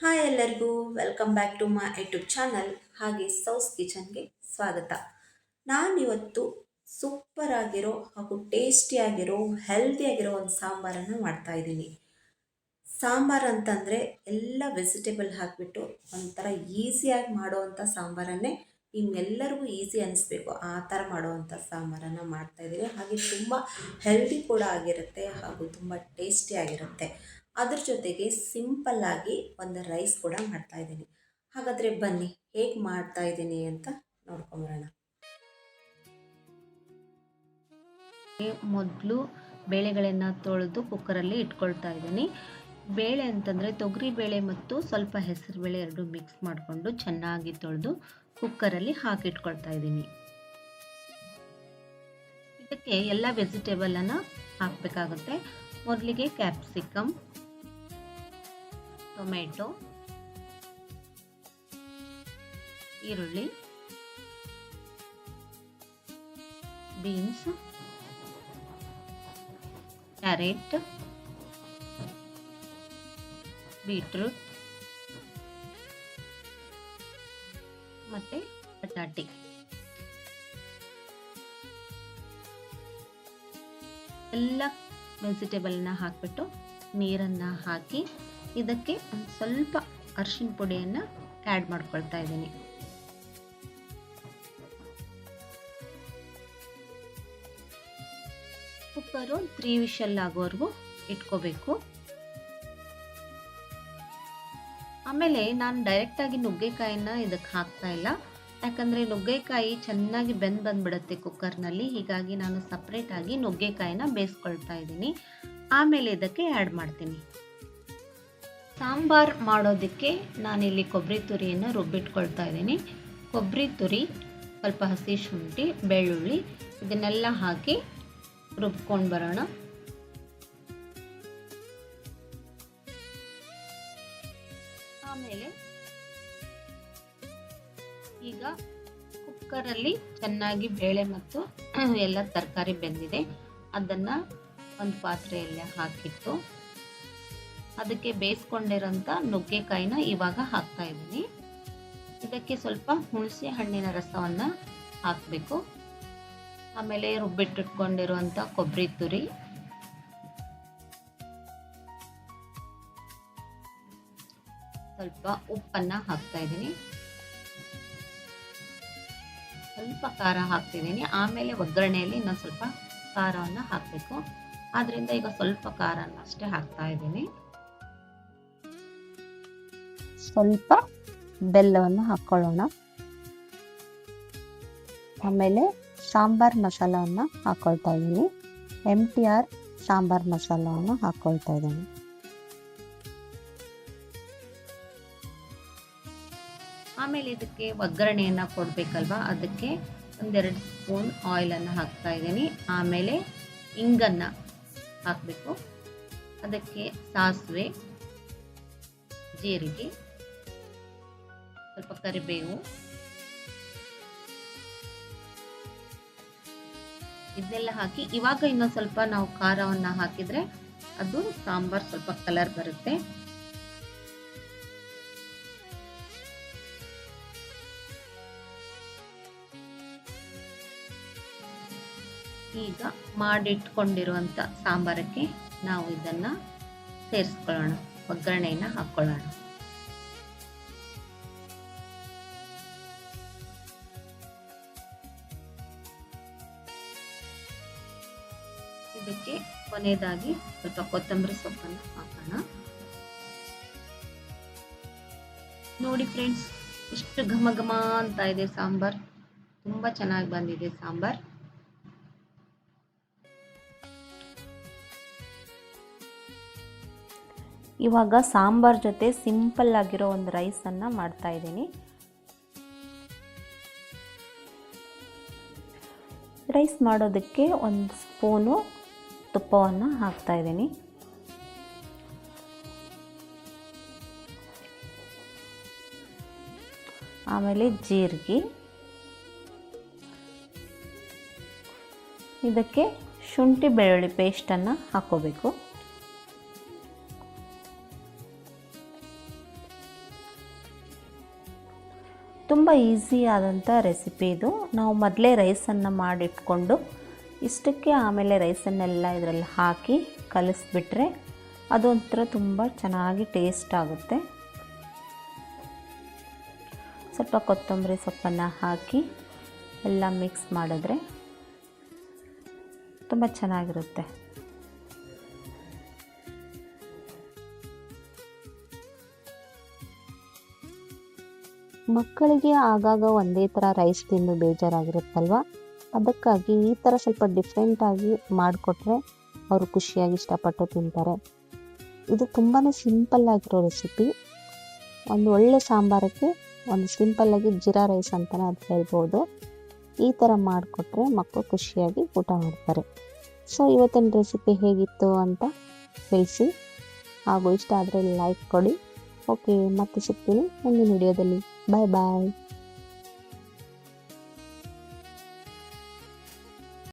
Hi ಎಲ್ಲರಿಗೂ welcome back to my YouTube channel ಹಾಗೆ ಸೌಸ್ ಕಿಚನ್ಗೆ ಸ್ವಾಗತ. ನಾನಿವತ್ತು ಸೂಪರ್ ಆಗಿರೋ ಹಾಗೂ ಟೇಸ್ಟಿಯಾಗಿರೋ ಹೆಲ್ದಿಯಾಗಿರೋ ಒಂದು ಸಾಂಬಾರನ್ನು ಮಾಡ್ತಾ ಇದ್ದೀನಿ. ಸಾಂಬಾರು ಅಂತಂದರೆ ಎಲ್ಲ ವೆಜಿಟೇಬಲ್ ಹಾಕಿಬಿಟ್ಟು ಒಂಥರ ಈಸಿಯಾಗಿ ಮಾಡೋವಂಥ ಸಾಂಬಾರನ್ನೇ ನಿಮ್ಮೆಲ್ಲರಿಗೂ ಈಸಿ ಅನ್ನಿಸ್ಬೇಕು ಆ ಥರ ಮಾಡೋವಂಥ ಸಾಂಬಾರನ್ನು ಮಾಡ್ತಾಯಿದ್ದೀನಿ. ಹಾಗೆ ತುಂಬ ಹೆಲ್ದಿ ಕೂಡ ಆಗಿರುತ್ತೆ ಹಾಗೂ ತುಂಬ ಟೇಸ್ಟಿಯಾಗಿರುತ್ತೆ. ಅದ್ರ ಜೊತೆಗೆ ಸಿಂಪಲ್ಲಾಗಿ ಒಂದು ರೈಸ್ ಕೂಡ ಮಾಡ್ತಾಯಿದ್ದೀನಿ. ಹಾಗಾದರೆ ಬನ್ನಿ ಹೇಗೆ ಮಾಡ್ತಾಯಿದ್ದೀನಿ ಅಂತ ನೋಡ್ಕೊಂಬರೋಣ. ಮೊದಲು ಬೇಳೆಗಳನ್ನು ತೊಳೆದು ಕುಕ್ಕರಲ್ಲಿ ಇಟ್ಕೊಳ್ತಾ ಇದ್ದೀನಿ. ಬೇಳೆ ಅಂತಂದರೆ ತೊಗರಿ ಬೇಳೆ ಮತ್ತು ಸ್ವಲ್ಪ ಹೆಸರು ಬೇಳೆ ಎರಡು ಮಿಕ್ಸ್ ಮಾಡಿಕೊಂಡು ಚೆನ್ನಾಗಿ ತೊಳೆದು ಕುಕ್ಕರಲ್ಲಿ ಹಾಕಿಟ್ಕೊಳ್ತಾ ಇದ್ದೀನಿ. ಇದಕ್ಕೆ ಎಲ್ಲ ವೆಜಿಟೇಬಲನ್ನು ಹಾಕಬೇಕಾಗುತ್ತೆ. ಮೊದಲಿಗೆ ಕ್ಯಾಪ್ಸಿಕಮ್, ಟೊಮೆಟೊ, ಈರುಳ್ಳಿ, ಬೀನ್ಸ್, ಕ್ಯಾರೆಟ್, ಬೀಟ್ರೂಟ್ ಮತ್ತು ಬಟಾಟೆ. ಎಲ್ಲ ವೆಜಿಟೇಬಲ್ನ ಹಾಕಿಬಿಟ್ಟು ನೀರನ್ನು ಹಾಕಿ ಇದಕ್ಕೆ ಒಂದು ಸ್ವಲ್ಪ ಅರಿಶಿನ ಪುಡಿಯನ್ನು ಆ್ಯಡ್ ಮಾಡ್ಕೊಳ್ತಾ ಇದ್ದೀನಿ. ಕುಕ್ಕರು 3 ವಿಷಲ್ ಆಗೋವರೆಗೂ ಇಟ್ಕೋಬೇಕು. ಆಮೇಲೆ ನಾನು ಡೈರೆಕ್ಟಾಗಿ ನುಗ್ಗೆಕಾಯಿನ ಇದಕ್ಕೆ ಹಾಕ್ತಾ ಇಲ್ಲ, ಯಾಕಂದರೆ ನುಗ್ಗೆಕಾಯಿ ಚೆನ್ನಾಗಿ ಬಂದ್ಬಿಡುತ್ತೆ ಕುಕ್ಕರ್ನಲ್ಲಿ. ಹೀಗಾಗಿ ನಾನು ಸಪ್ರೇಟಾಗಿ ನುಗ್ಗೆಕಾಯಿನ ಬೇಯಿಸ್ಕೊಳ್ತಾ ಇದ್ದೀನಿ. ಆಮೇಲೆ ಇದಕ್ಕೆ ಆ್ಯಡ್ ಮಾಡ್ತೀನಿ. ಸಾಂಬಾರು ಮಾಡೋದಕ್ಕೆ ನಾನಿಲ್ಲಿ ಕೊಬ್ಬರಿ ತುರಿಯನ್ನು ರುಬ್ಬಿಟ್ಕೊಳ್ತಾ ಇದ್ದೀನಿ. ಕೊಬ್ಬರಿ ತುರಿ, ಸ್ವಲ್ಪ ಹಸಿ ಶುಂಠಿ, ಬೆಳ್ಳುಳ್ಳಿ ಇದನ್ನೆಲ್ಲ ಹಾಕಿ ರುಬ್ಕೊಂಡು ಬರೋಣ. ಆಮೇಲೆ ಈಗ ಕುಕ್ಕರಲ್ಲಿ ಚೆನ್ನಾಗಿ ಬೇಳೆ ಮತ್ತು ಎಲ್ಲ ತರಕಾರಿ ಬೆಂದಿದೆ. ಅದನ್ನು ಒಂದು ಪಾತ್ರೆಯಲ್ಲೇ ಹಾಕಿಟ್ಟು ಅದಕ್ಕೆ ಬೇಯಿಸ್ಕೊಂಡಿರೋಂಥ ನುಗ್ಗೆಕಾಯಿನ ಇವಾಗ ಹಾಕ್ತಾ ಇದ್ದೀನಿ. ಇದಕ್ಕೆ ಸ್ವಲ್ಪ ಹುಣಸೆ ಹಣ್ಣಿನ ರಸವನ್ನು ಹಾಕಬೇಕು. ಆಮೇಲೆ ರುಬ್ಬಿಟ್ಟಿಟ್ಕೊಂಡಿರುವಂಥ ಕೊಬ್ಬರಿ ತುರಿ, ಸ್ವಲ್ಪ ಉಪ್ಪನ್ನು ಹಾಕ್ತಾ ಇದ್ದೀನಿ, ಸ್ವಲ್ಪ ಖಾರ ಹಾಕ್ತಿದ್ದೀನಿ. ಆಮೇಲೆ ಒಗ್ಗರಣೆಯಲ್ಲಿ ಇನ್ನೊಂದು ಸ್ವಲ್ಪ ಖಾರವನ್ನು ಹಾಕಬೇಕು. ಆದ್ದರಿಂದ ಈಗ ಸ್ವಲ್ಪ ಖಾರನ ಅಷ್ಟೇ ಹಾಕ್ತಾ ಇದ್ದೀನಿ. ಸ್ವಲ್ಪ ಬೆಲ್ಲವನ್ನು ಹಾಕ್ಕೊಳ್ಳೋಣ. ಆಮೇಲೆ ಸಾಂಬಾರ್ ಮಸಾಲವನ್ನು ಹಾಕ್ಕೊಳ್ತಾ ಇದ್ದೀನಿ. MTR ಸಾಂಬಾರ್ ಮಸಾಲವನ್ನು ಹಾಕ್ಕೊಳ್ತಾ ಇದ್ದೀನಿ. ಆಮೇಲೆ ಇದಕ್ಕೆ ಒಗ್ಗರಣೆಯನ್ನು ಕೊಡಬೇಕಲ್ವ, ಅದಕ್ಕೆ 1-2 ಸ್ಪೂನ್ ಆಯಿಲನ್ನು ಹಾಕ್ತಾ ಇದ್ದೀನಿ. ಆಮೇಲೆ ಇಂಗನ್ನು ಹಾಕಬೇಕು. ಅದಕ್ಕೆ ಸಾಸಿವೆ, ಜೀರಿಗೆ, ಸ್ವಲ್ಪ ಕರಿಬೇವು ಇದನ್ನೆಲ್ಲ ಹಾಕಿ ಇವಾಗ ಇನ್ನೊಂದು ಸ್ವಲ್ಪ ನಾವು ಖಾರವನ್ನು ಹಾಕಿದರೆ ಅದು ಸಾಂಬಾರ್ ಸ್ವಲ್ಪ ಕಲರ್ ಬರುತ್ತೆ. ಈಗ ಮಾಡಿಟ್ಕೊಂಡಿರುವಂಥ ಸಾಂಬಾರಕ್ಕೆ ನಾವು ಇದನ್ನು ಸೇರಿಸ್ಕೊಳ್ಳೋಣ, ಒಗ್ಗರಣೆಯನ್ನು ಹಾಕ್ಕೊಳ್ಳೋಣ. ಇದಕ್ಕೆ ಕೊನೆಯದಾಗಿ ಸ್ವಲ್ಪ ಕೊತ್ತಂಬರಿ ಸೊಪ್ಪನ್ನು ಹಾಕೋಣ. ನೋಡಿ ಫ್ರೆಂಡ್ಸ್, ಎಷ್ಟು ಘಮ ಘಮ ಅಂತ ಇದೆ ಸಾಂಬಾರ್. ತುಂಬ ಚೆನ್ನಾಗಿ ಬಂದಿದೆ ಸಾಂಬಾರ್. ಇವಾಗ ಸಾಂಬಾರ್ ಜೊತೆ ಸಿಂಪಲ್ ಆಗಿರೋ ಒಂದು ರೈಸನ್ನು ಮಾಡ್ತಾ ಇದ್ದೀನಿ. ರೈಸ್ ಮಾಡೋದಕ್ಕೆ 1 ಸ್ಪೂನು ತುಪ್ಪವನ್ನು ಹಾಕ್ತಾ ಇದ್ದೀನಿ. ಆಮೇಲೆ ಜೀರಿಗೆ, ಇದಕ್ಕೆ ಶುಂಠಿ ಬೆಳ್ಳುಳ್ಳಿ ಪೇಸ್ಟನ್ನು ಹಾಕ್ಕೋಬೇಕು. ತುಂಬ ಈಸಿ ಆದಂಥ ರೆಸಿಪಿ ಇದು. ನಾವು ಮೊದಲೇ ರೈಸನ್ನು ಮಾಡಿಟ್ಕೊಂಡು ಇಷ್ಟಕ್ಕೆ ಆಮೇಲೆ ರೈಸನ್ನೆಲ್ಲ ಇದರಲ್ಲಿ ಹಾಕಿ ಕಲಿಸ್ಬಿಟ್ರೆ ಅದೊಂಥರ ತುಂಬ ಚೆನ್ನಾಗಿ ಟೇಸ್ಟ್ ಆಗುತ್ತೆ. ಸ್ವಲ್ಪ ಕೊತ್ತಂಬರಿ ಸೊಪ್ಪನ್ನು ಹಾಕಿ ಎಲ್ಲ ಮಿಕ್ಸ್ ಮಾಡಿದ್ರೆ ತುಂಬ ಚೆನ್ನಾಗಿರುತ್ತೆ. ಮಕ್ಕಳಿಗೆ ಆಗಾಗ ಒಂದೇ ಥರ ರೈಸ್ ತಿಂದು ಬೇಜಾರಾಗಿರುತ್ತಲ್ವ, ಅದಕ್ಕಾಗಿ ಈ ಥರ ಸ್ವಲ್ಪ ಡಿಫ್ರೆಂಟಾಗಿ ಮಾಡಿಕೊಟ್ರೆ ಅವರು ಖುಷಿಯಾಗಿ ಇಷ್ಟಪಟ್ಟು ತಿಂತಾರೆ. ಇದು ತುಂಬಾ ಸಿಂಪಲ್ ಆಗಿರೋ ರೆಸಿಪಿ. ಒಂದು ಒಳ್ಳೆ ಸಾಂಬಾರಕ್ಕೆ ಒಂದು ಸಿಂಪಲ್ಲಾಗಿ ಜೀರಾ ರೈಸ್ ಅಂತಲೇ ಅದು ಹೇಳ್ಬೋದು. ಈ ಥರ ಮಾಡಿಕೊಟ್ರೆ ಮಕ್ಕಳು ಖುಷಿಯಾಗಿ ಊಟ ಮಾಡ್ತಾರೆ. ಸೊ ಇವತ್ತಿನ ರೆಸಿಪಿ ಹೇಗಿತ್ತು ಅಂತ ತಿಳಿಸಿ, ಹಾಗೂ ಇಷ್ಟ ಆದರೆ ಲೈಕ್ ಕೊಡಿ. ಓಕೆ, ಮತ್ತೆ ಸಿಗ್ತೀನಿ ಮುಂದಿನ ವಿಡಿಯೋದಲ್ಲಿ. ಬಾಯ್ ಬಾಯ್.